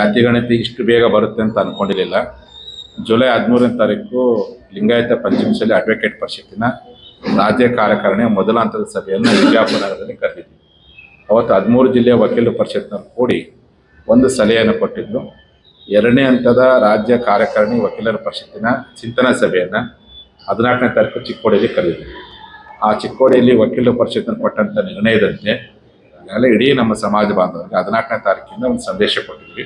ಜಾತಿ ಗಣತಿ ಇಷ್ಟು ಬೇಗ ಬರುತ್ತೆ ಅಂತ ಅಂದ್ಕೊಂಡಿರಲಿಲ್ಲ. ಜುಲೈ 13ನೇ ತಾರೀಕು ಲಿಂಗಾಯತ ಪಂಚಮಸಾಲಿ ಅಡ್ವೊಕೇಟ್ ಪರಿಷತ್ತಿನ ರಾಜ್ಯ ಕಾರ್ಯಕಾರಿಣಿಯ ಮೊದಲ ಹಂತದ ಸಭೆಯನ್ನು ವಿಜಯಪುರ ನಗರದಲ್ಲಿ ಕರೆದಿದ್ವಿ. ಅವತ್ತು 13 ಜಿಲ್ಲೆಯ ವಕೀಲರ ಪರಿಷತ್ನವರು ಕೂಡಿ ಒಂದು ಸಲಹೆಯನ್ನು ಕೊಟ್ಟಿದ್ದು. ಎರಡನೇ ಹಂತದ ರಾಜ್ಯ ಕಾರ್ಯಕಾರಿಣಿ ವಕೀಲರ ಪರಿಷತ್ತಿನ ಚಿಂತನಾ ಸಭೆಯನ್ನು 14ನೇ ತಾರೀಕು ಚಿಕ್ಕೋಡಿಯಲ್ಲಿ ಕರೆದಿದ್ವಿ. ಆ ಚಿಕ್ಕೋಡಿಯಲ್ಲಿ ವಕೀಲರ ಪರಿಷತ್ತಿನ ಕೊಟ್ಟಂಥ ನಿರ್ಣಯದಂತೆ ಈಗಾಗಲೇ ಇಡೀ ನಮ್ಮ ಸಮಾಜ ಬಾಂಧವರಿಗೆ 14ನೇ ತಾರೀಕಿಂದ ಒಂದು ಸಂದೇಶ ಕೊಟ್ಟಿದ್ವಿ.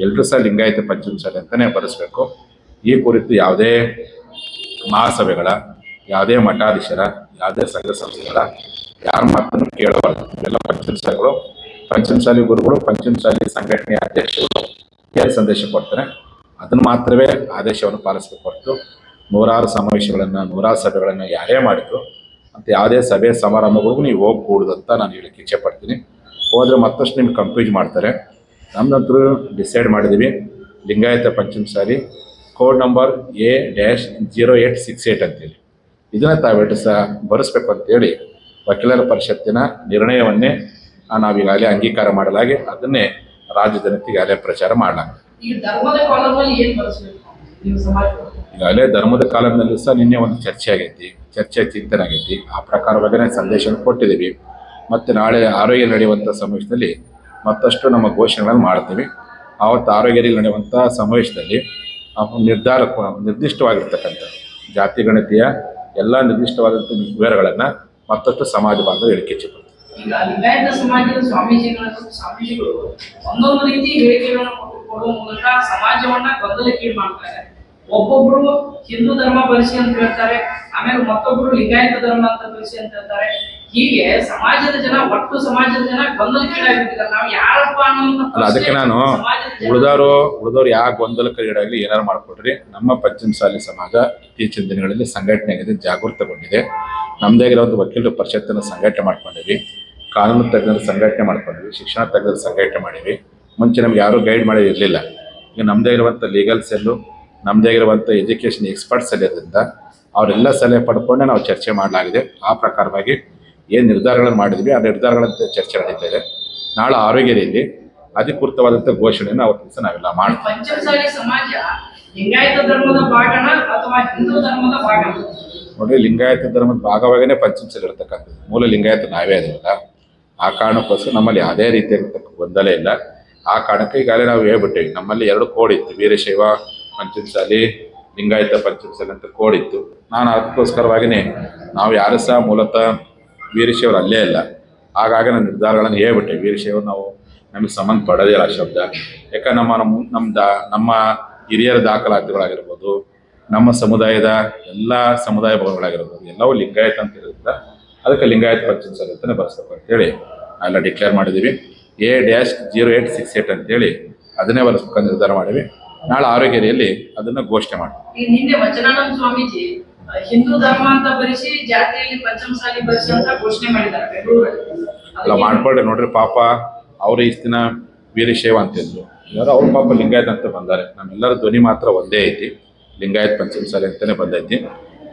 ಎಲ್ಲರೂ ಸಹ ಲಿಂಗಾಯತ ಪಂಚಮಸಾಲಿ ಅಂತಲೇ ಬರೆಸಬೇಕು. ಈ ಕುರಿತು ಯಾವುದೇ ಮಹಾಸಭೆಗಳ, ಯಾವುದೇ ಮಠಾಧೀಶರ, ಯಾವುದೇ ಸಂಘ ಸಂಸ್ಥೆಗಳ ಯಾರ ಮಾತನ್ನು ಕೇಳಬಾರ್ದು. ಇವೆಲ್ಲ ಪಂಚಮಸಾಲಿಗಳು, ಪಂಚಮಸಾಲಿ ಗುರುಗಳು, ಪಂಚಮಸಾಲಿ ಸಂಘಟನೆಯ ಅಧ್ಯಕ್ಷರು ಏನು ಸಂದೇಶ ಕೊಡ್ತಾರೆ ಅದನ್ನು ಮಾತ್ರವೇ ಆದೇಶವನ್ನು ಪಾಲಿಸಬೇಕು ಹೊರತು ನೂರಾರು ಸಮಾವೇಶಗಳನ್ನು, ನೂರಾರು ಸಭೆಗಳನ್ನು ಯಾರೇ ಮಾಡಿದ್ರು ಅಂತ ಯಾವುದೇ ಸಭೆ ಸಮಾರಂಭಗಳಿಗೂ ನೀವು ಹೋಗಿ ಕೂಡುದಂತ ನಾನು ಹೇಳಕ್ಕೆ ಇಚ್ಛೆ ಪಡ್ತೀನಿ. ಹೋದರೆ ಮತ್ತಷ್ಟು ನಿಮ್ಗೆ ಕನ್ಫ್ಯೂಸ್ ಮಾಡ್ತಾರೆ. ನಮ್ಮದಂತೂ ಡಿಸೈಡ್ ಮಾಡಿದ್ದೀವಿ, Lingayat Panchamasali code number A-0868 ಅಂತೇಳಿ ಇದನ್ನು ತಾವೆಲ್ಲರೂ ಸಹ ಬರೆಸ್ಬೇಕು ಅಂತೇಳಿ ವಕೀಲರ ಪರಿಷತ್ತಿನ ನಿರ್ಣಯವನ್ನೇ ನಾವೀಗಾಗಲೇ ಅಂಗೀಕಾರ ಮಾಡಲಾಗಿ ಅದನ್ನೇ ರಾಜ್ಯ ಜನತೆಗೆ ಈಗಾಗಲೇ ಪ್ರಚಾರ ಮಾಡಲಾಗಿದೆ. ಈಗಾಗಲೇ ಧರ್ಮದ ಕಾಲಂನಲ್ಲಿ ಸಹ ನಿನ್ನೆ ಒಂದು ಚರ್ಚೆ ಆಗೈತಿ, ಚಿಂತನೆ ಆಗೈತಿ. ಆ ಪ್ರಕಾರವಾಗಿ ಸಂದೇಶವನ್ನು ಕೊಟ್ಟಿದ್ದೀವಿ. ಮತ್ತು ನಾಳೆ ಆರೋಗ್ಯ ನಡೆಯುವಂಥ ಸಮಾವೇಶದಲ್ಲಿ ಮತ್ತಷ್ಟು ನಮ್ಮ ಘೋಷಣೆಗಳನ್ನು ಮಾಡ್ತೀವಿ. ಆವತ್ತು ಆರೋಗ್ಯದಲ್ಲಿ ನಡೆಯುವಂಥ ಸಮಾವೇಶದಲ್ಲಿ ನಿರ್ದಿಷ್ಟವಾಗಿರ್ತಕ್ಕಂಥ ಜಾತಿ ಗಣತಿಯ ಎಲ್ಲ ನಿರ್ದಿಷ್ಟವಾದಂಥ ವಿವರಗಳನ್ನು ಮತ್ತಷ್ಟು ಸಮಾಜ ಬಾಂಧವರು ಹೇಳಿಕೆ ಇಚ್ಛೆ ಪಡ್ತಾರೆ. ಈಗ ಲಿಂಗಾಯತ ಸಮಾಜದ ಸ್ವಾಮೀಜಿಗಳು ಒಂದೊಂದು ರೀತಿ ಹೇಳಿಕೆಗಳನ್ನು ಕೊಡುವ ಮೂಲಕ ಸಮಾಜವನ್ನ ಗೊಂದಲಕ್ಕೀಡು ಮಾಡ್ತಾರೆ. ಒಬ್ಬೊಬ್ರು ಹಿಂದೂ ಧರ್ಮ ಬಳಸಿ ಅಂತ ಹೇಳ್ತಾರೆ, ಆಮೇಲೆ ಮತ್ತೊಬ್ರು ಲಿಂಗಾಯತ ಧರ್ಮ ಅಂತ ಬಳಸಿ ಅಂತ ಹೇಳ್ತಾರೆ. ಹೀಗೆ ಸಮಾಜದ ಜನ, ಒಟ್ಟು ಸಮಾಜದ ಜನ ಗೊಂದಲಕ್ಕೀಡಾಗಿರ್ತಾರೆ. ನಾವು ಯಾರಪ್ಪ ಅನ್ನೋ ಅದಕ್ಕೆ ನಾನು ಉಳಿದವರು ಯಾವ ಗೊಂದಲಕ್ಕೀಡಾಗಲಿ ಏನಾರು ಮಾಡ್ಕೊಡ್ರಿ. ನಮ್ಮ ಪಂಚಮಸಾಲಿ ಸಮಾಜ ಇತ್ತೀಚಿನ ದಿನಗಳಲ್ಲಿ ಸಂಘಟನೆ ಆಗಿದೆ, ಜಾಗೃತಗೊಂಡಿದೆ. ನಮ್ಮದೇ ಇರೋದು ವಕೀಲರ ಪರಿಷತ್ತನ್ನು ಸಂಘಟನೆ ಮಾಡ್ಕೊಂಡಿವಿ, ಕಾನೂನು ತಜ್ಞರ ಸಂಘಟನೆ ಮಾಡ್ಕೊಂಡಿವಿ, ಶಿಕ್ಷಣ ತಜ್ಞರ ಸಂಘಟನೆ ಮಾಡಿವಿ. ಮುಂಚೆ ನಮ್ಗೆ ಯಾರೂ ಗೈಡ್ ಮಾಡೋದು ಇರಲಿಲ್ಲ. ಈಗ ನಮ್ಮದೇ ಇರುವಂಥ ಲೀಗಲ್ ಸೆಲ್ಲು, ನಮ್ಮದೇ ಇರುವಂಥ ಎಜುಕೇಷನ್ ಎಕ್ಸ್ಪರ್ಟ್ಸ್ ಸೆಲ್ಲಿರೋದ್ರಿಂದ ಅವರೆಲ್ಲ ಸಲಹೆ ಪಡ್ಕೊಂಡೆ ನಾವು ಚರ್ಚೆ ಮಾಡಲಾಗಿದೆ. ಆ ಪ್ರಕಾರವಾಗಿ ಏನು ನಿರ್ಧಾರಗಳನ್ನು ಮಾಡಿದ್ವಿ ಆ ನಿರ್ಧಾರಗಳಂತೆ ಚರ್ಚೆ ನಡೀತಾ ಇದೆ. ನಾಳೆ ಆರೋಗ್ಯದಲ್ಲಿ ಅಧಿಕೃತವಾದಂಥ ಘೋಷಣೆಯನ್ನು ಅವತ್ತು ದಿವಸ ನಾವೆಲ್ಲ ಮಾಡ್ತೀವಿ. ಪಂಚಮಸಾಲಿ ಸಮಾಜ ಲಿಂಗಾಯತ ಧರ್ಮದ ಭಾಗನ ಅಥವಾ ಹಿಂದೂ ಧರ್ಮದ ಭಾಗನ? ನೋಡಿ, ಲಿಂಗಾಯತ ಧರ್ಮದ ಭಾಗವಾಗಿಯೇ ಪಂಚಮಸಾಲಿ ಇರತಕ್ಕಂಥದ್ದು. ಮೂಲ ಲಿಂಗಾಯತ ನಾವೇ ಅದಲ್ಲ. ಆ ಕಾರಣಕ್ಕೋಸ್ಕರ ನಮ್ಮಲ್ಲಿ ಯಾವುದೇ ರೀತಿಯಾಗಿರ್ತಕ್ಕ ಗೊಂದಲ ಇಲ್ಲ. ಆ ಕಾರಣಕ್ಕೆ ಈಗಾಗಲೇ ನಾವು ಹೇಳ್ಬಿಟ್ಟಿವಿ, ನಮ್ಮಲ್ಲಿ 2 ಕೋಡ್ ಇತ್ತು, ವೀರಶೈವ ಪಂಚಮಸಾಲಿ, ಲಿಂಗಾಯತ ಪಂಚಮಸಾಲಿ ಅಂತ ಕೋಡ್ ಇತ್ತು. ನಾನು ಅದಕ್ಕೋಸ್ಕರವಾಗಿಯೇ ನಾವು ಯಾರು ಸಹ ಮೂಲತಃ ವೀರಶೈವರು ಅಲ್ಲೇ ಇಲ್ಲ. ಹಾಗಾಗಿ ನಾನು ನಿರ್ಧಾರಗಳನ್ನು ಹೇಳ್ಬಿಟ್ಟೆ. ವೀರಶೈವ ನಮಗೆ ಸಂಬಂಧ ಪಡೋದಿಲ್ಲ ಆ ಶಬ್ದ. ಯಾಕಂದ್ರೆ ನಮ್ಮ ಹಿರಿಯರ ದಾಖಲಾತಿಗಳಾಗಿರ್ಬೋದು, ನಮ್ಮ ಸಮುದಾಯದ ಎಲ್ಲ ಸಮುದಾಯ ಭವನಗಳಾಗಿರ್ಬೋದು ಎಲ್ಲವೂ ಲಿಂಗಾಯತ ಅಂತ ಇರೋದ್ರಿಂದ ಅದಕ್ಕೆ ಲಿಂಗಾಯತ ಪಂಚಮಸಾಲಿ ಅಂತಲೇ ಬರೆಸ್ಬೇಕು ಅಂತೇಳಿ ನಾವೆಲ್ಲ ಡಿಕ್ಲೇರ್ ಮಾಡಿದ್ದೀವಿ. A-0868 ಅಂತೇಳಿ ಅದನ್ನೇ ಬರೆಸ್ಬೇಕಂತ ನಿರ್ಧಾರ ಮಾಡಿವಿ. ನಾಳೆ ಆರೋಗ್ಯದಲ್ಲಿ ಅದನ್ನು ಘೋಷಣೆ ಮಾಡ್ತೀವಿ. ನಿನ್ನೆ ವಚನಾನಂದ ಸ್ವಾಮೀಜಿ ಹಿಂದೂ ಧರ್ಮ ಅಂತ ಬರೆಸಿ ಜಾತಿಯಲ್ಲಿ ಪಂಚಮಸಾಲಿ ಬರೆಸಿ ಅಂತ ಘೋಷಣೆ ಮಾಡಿದ್ದಾರೆ ಬೆಂಗಳೂರಲ್ಲಿ. ಅಲ್ಲ ಮಾಡ್ಕೊಳ್ರಿ. ನೋಡ್ರಿ, ಪಾಪ ಅವ್ರು ಇಷ್ಟು ದಿನ ವೀರಶೈವ ಅಂತಿದ್ರು, ಇವರು ಅವ್ರ ಪಾಪ ಲಿಂಗಾಯತ ಅಂತ ಬಂದಾರೆ. ನಮ್ಮೆಲ್ಲರ ಧ್ವನಿ ಮಾತ್ರ ಒಂದೇ ಐತಿ, ಲಿಂಗಾಯತ ಪಂಚಮಸಾಲಿ ಅಂತಲೇ ಬಂದೈತಿ.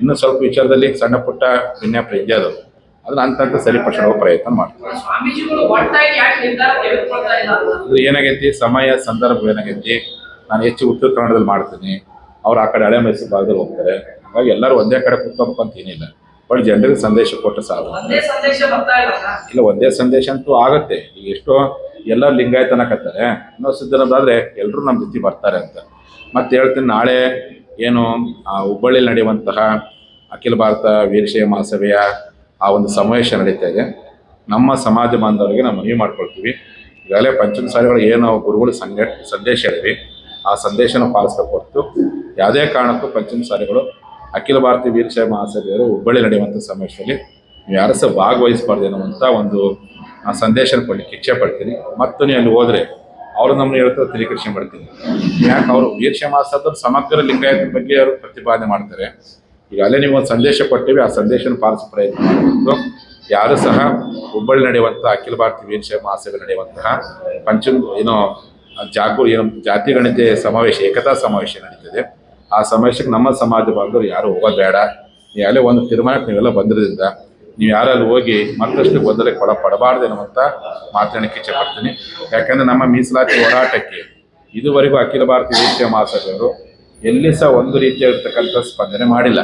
ಇನ್ನು ಸ್ವಲ್ಪ ವಿಚಾರದಲ್ಲಿ ಸಣ್ಣ ಪುಟ್ಟ ವಿನ್ಯಾಸ ಇದೆ, ಅದನ್ನ ಅಂತ ಸರಿಪಡಿಸೋ ಪ್ರಯತ್ನ ಮಾಡ್ತಾರೆ. ಏನಾಗೈತಿ, ಸಮಯ ಸಂದರ್ಭ ಏನಾಗೈತಿ, ನಾನು ಹೆಚ್ಚು ಉತ್ತರ ಕನ್ನಡದಲ್ಲಿ ಮಾಡ್ತೀನಿ, ಅವ್ರು ಆ ಕಡೆ ಹಳೆ ಮೈಸೂರು ಭಾಗದಲ್ಲಿ ಹೋಗ್ತಾರೆ. ಹಾಗಾಗಿ ಎಲ್ಲರೂ ಒಂದೇ ಕಡೆ ಕೂತ್ಕೋಬೇಕು ಅಂತ ಏನಿಲ್ಲ. ಬಟ್ ಜನರಿಗೆ ಸಂದೇಶ ಕೊಟ್ಟು ಸಾಕು. ಇಲ್ಲ, ಒಂದೇ ಸಂದೇಶ ಅಂತೂ ಆಗುತ್ತೆ. ಈಗ ಎಷ್ಟೋ ಎಲ್ಲರೂ ಲಿಂಗಾಯತನ ಕತ್ತಾರೆ, ಇನ್ನೂ ಸಿದ್ದನದಾದ್ರೆ ಎಲ್ಲರೂ ನಮ್ಮ ಜೊತೆ ಬರ್ತಾರೆ ಅಂತ. ಮತ್ತೆ ಹೇಳ್ತೀನಿ, ನಾಳೆ ಏನು ಹುಬ್ಬಳ್ಳಿಯಲ್ಲಿ ನಡೆಯುವಂತಹ ಅಖಿಲ ಭಾರತ ವೀರಶೈವ ಮಹಾಸಭೆಯ ಆ ಒಂದು ಸಮಾವೇಶ ನಡೀತಾ ಇದೆ. ನಮ್ಮ ಸಮಾಜ ಬಾಂಧವರಿಗೆ ನಾವು ಮನವಿ ಮಾಡ್ಕೊಳ್ತೀವಿ, ಈಗಾಗಲೇ ಪಂಚಮಸಾಲಿಗಳು ಏನು ಗುರುಗಳು ಸಂದೇಶ ಹೇಳಿವಿ ಆ ಸಂದೇಶನ ಪಾಲಿಸಬೇಕು ಹೊರತು ಯಾವುದೇ ಕಾರಣಕ್ಕೂ ಪಂಚಮಸಾಲಿಗಳು ಅಖಿಲ ಭಾರತೀಯ ವೀರಶೈವ ಮಹಾಸಭೆಯವರು ಹುಬ್ಬಳ್ಳಿ ನಡೆಯುವಂಥ ಸಮಾವೇಶದಲ್ಲಿ ನೀವು ಯಾರು ಸಹ ಭಾಗವಹಿಸಬಾರ್ದು ಅನ್ನುವಂಥ ಒಂದು ಸಂದೇಶನ ಕೊಡಲಿಕ್ಕೆ ಇಚ್ಛೆ ಪಡ್ತೀನಿ. ಮತ್ತು ನೀವು ಅಲ್ಲಿ ಹೋದರೆ ಅವರು ನಮ್ಮನ್ನು ಹೇಳ್ತಾರೆ ತಿಲಿಕೃಷಿ ಮಾಡ್ತೀನಿ. ಯಾಕೆ ಅವರು ವೀರಶೈವ ಮಹಾಸಭೆ ಸಮಗ್ರ ಲಿಂಗಾಯತ ಬಗ್ಗೆ ಅವರು ಪ್ರತಿಪಾದನೆ ಮಾಡ್ತಾರೆ. ಈಗಾಗಲೇ ನೀವು ಒಂದು ಸಂದೇಶ ಕೊಟ್ಟಿವಿ, ಆ ಸಂದೇಶನ ಪಾಲಿಸೋ ಪ್ರಯತ್ನ ಮಾಡಬೇಕು. ಯಾರು ಸಹ ಹುಬ್ಬಳ್ಳಿ ನಡೆಯುವಂಥ ಅಖಿಲ ಭಾರತೀಯ ವೀರಶೈವ ಮಹಾಸಭೆ ನಡೆಯುವಂತಹ ಜಾತಿ ಗಣತಿ ಸಮಾವೇಶ, ಏಕತಾ ಸಮಾವೇಶ ನಡೀತದೆ. ಆ ಸಮಾವೇಶಕ್ಕೆ ನಮ್ಮ ಸಮಾಜ ಬಾಂಧವರು ಯಾರು ಹೋಗೋದು ಬೇಡ. ಈಗಾಗಲೇ ಒಂದು ತೀರ್ಮಾನಕ್ಕೆ ನೀವೆಲ್ಲ ಬಂದಿರೋದ್ರಿಂದ ನೀವು ಯಾರಲ್ಲಿ ಹೋಗಿ ಮತ್ತಷ್ಟು ಗೊಂದಲಕ್ಕೆ ಒಳಪಡಬಾರ್ದು ಅನ್ನುವಂಥ ಮಾತನಾಡಕ್ಕೆ ಇಚ್ಛೆ ಪಡ್ತೀನಿ. ಯಾಕಂದರೆ ನಮ್ಮ ಮೀಸಲಾತಿ ಹೋರಾಟಕ್ಕೆ ಇದುವರೆಗೂ ಅಖಿಲ ಭಾರತೀಯ ವೈದ್ಯ ಮಹಾಸಭೆಯವರು ಎಲ್ಲಿ ಸಹ ಒಂದು ರೀತಿಯಾಗಿರ್ತಕ್ಕಂಥ ಸ್ಪಂದನೆ ಮಾಡಿಲ್ಲ.